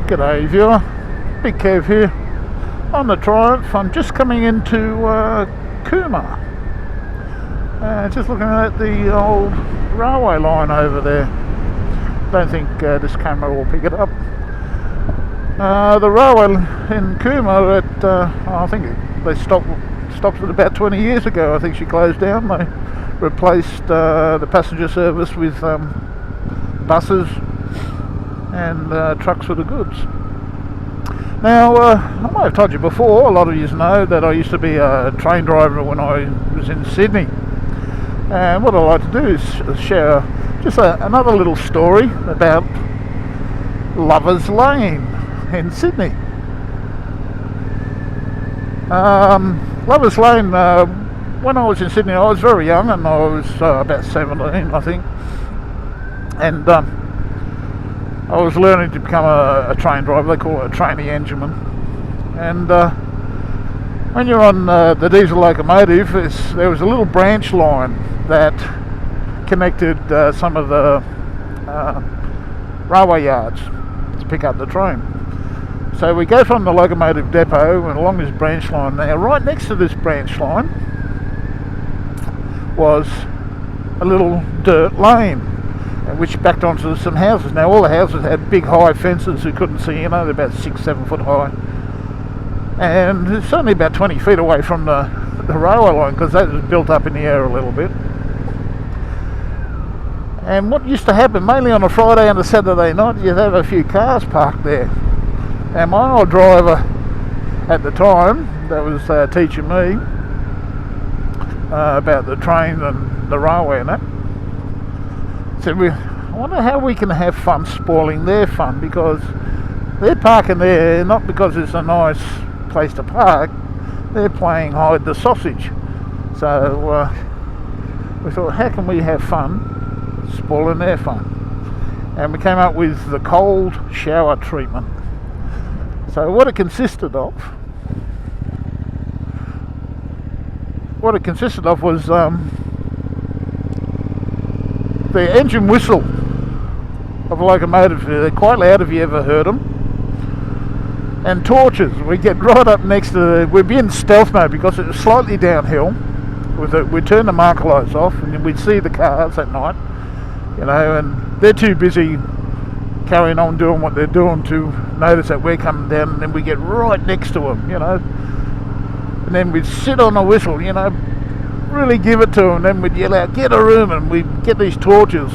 G'day viewer, Big Kev here on the Triumph. I'm just coming into Cooma, just looking at the old railway line over there. Don't think this camera will pick it up. The railway in Cooma, I think they stopped it about 20 years ago. I think she closed down. They replaced the passenger service with buses and trucks for the goods. Now, I might have told you before, a lot of you know that I used to be a train driver when I was in Sydney. And what I like to do is share just another little story about Lovers Lane in Sydney. Lovers Lane, when I was in Sydney, I was very young, and I was about 17, I think. And I was learning to become a train driver. They call it a trainee engineman. And when you're on the diesel locomotive, there was a little branch line that connected some of the railway yards to pick up the train. So we go from the locomotive depot and along this branch line. Now, right next to this branch line was a little dirt lane which backed onto some houses. Now, all the houses had big high fences you couldn't see, you know, they're about 6-7 foot high, and it's only about 20 feet away from the railway line, because that was built up in the air a little bit. And what used to happen, mainly on a Friday and a Saturday night, you'd have a few cars parked there. And my old driver at the time, that was teaching me about the train and the railway and that, said, I wonder how we can have fun spoiling their fun, because they're parking there not because it's a nice place to park, they're playing hide the sausage. So we thought, how can we have fun spoiling their fun? And we came up with the cold shower treatment. So what it consisted of was the engine whistle of a locomotive. They're quite loud if you ever heard them. And torches. We get right up next to we'd be in stealth mode because it was slightly downhill. We'd turn the marker lights off and we'd see the cars at night, you know, and they're too busy carrying on doing what they're doing to notice that we're coming down, and then we get right next to them, you know, and then we'd sit on the whistle, you know, really give it to them, and then we'd yell out, get a room, and we'd get these torches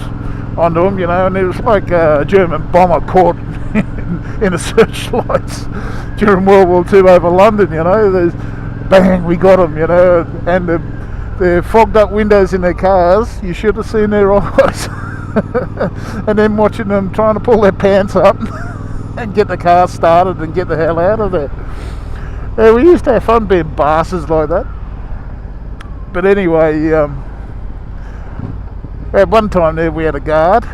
onto them, you know, and it was like a German bomber caught in the searchlights during World War II over London, you know. There's bang, we got them, you know, and the fogged up windows in their cars, you should have seen their eyes. And then watching them trying to pull their pants up and get the car started and get the hell out of there. Yeah, we used to have fun being bastards like that. But anyway, at one time there we had a guard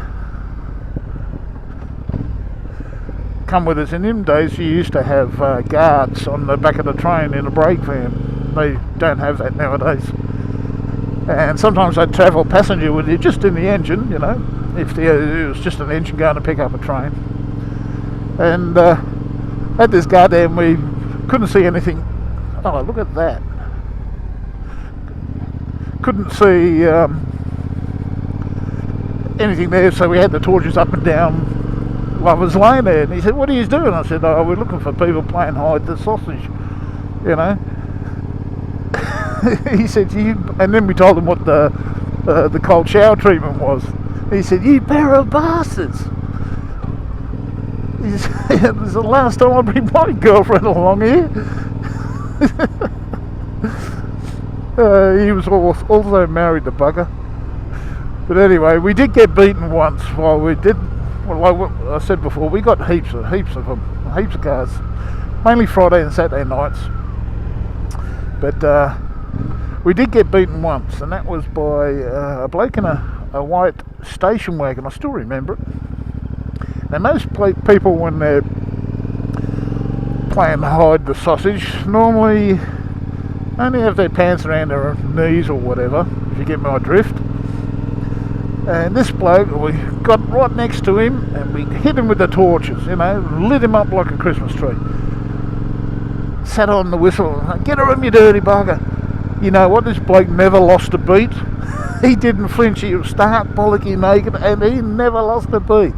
come with us. In them days you used to have guards on the back of the train in a brake van. They don't have that nowadays. And sometimes they'd travel passenger with you just in the engine, you know, if it was just an engine going to pick up a train. And had this guard there and we couldn't see anything. Oh, look at that. Couldn't see anything there, so we had the torches up and down Lovers Lane there. And he said, what are you doing? I said, oh, we're looking for people playing hide the sausage, you know. He said, and then we told him what the cold shower treatment was. He said, you pair of bastards. He said, this is the last time I bring my girlfriend along here. He was also married, the bugger. But anyway, we did get beaten once while we did, well, like what I said before, we got heaps of them, heaps of cars, mainly Friday and Saturday nights. But we did get beaten once, and that was by a bloke in a white station wagon. I still remember it. Now, most people, when they're playing hide the sausage, normally only have their pants around their knees or whatever, if you get my drift. And this bloke, we got right next to him and we hit him with the torches, you know, lit him up like a Christmas tree. Sat on the whistle, get her in, you dirty bugger. You know what, this bloke never lost a beat. He didn't flinch, he was stark bollocky naked and he never lost a beat.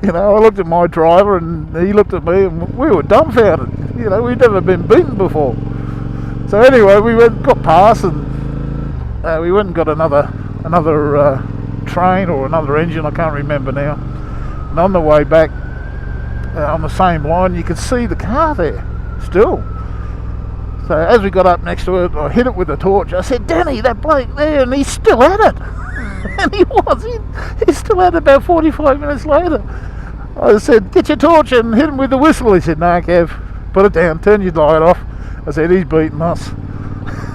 You know, I looked at my driver and he looked at me and we were dumbfounded. You know, we'd never been beaten before. So anyway, we got past and we went and got another train or another engine, I can't remember now. And on the way back, on the same line, you could see the car there still. So as we got up next to it, I hit it with a torch. I said, Danny, that bloke there, and he's still at it. And he was. He's still at it about 45 minutes later. I said, get your torch and hit him with the whistle. He said, no, Kev, put it down, turn your light off. I said, he's beaten us.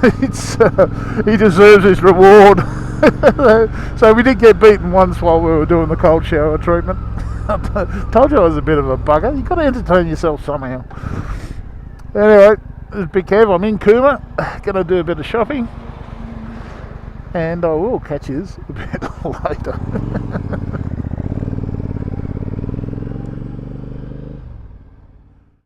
He deserves his reward. So we did get beaten once while we were doing the cold shower treatment. I told you I was a bit of a bugger. You've got to entertain yourself somehow. Anyway, this is Big Kev. I'm in Cooma, going to do a bit of shopping, and I will catch you a bit later.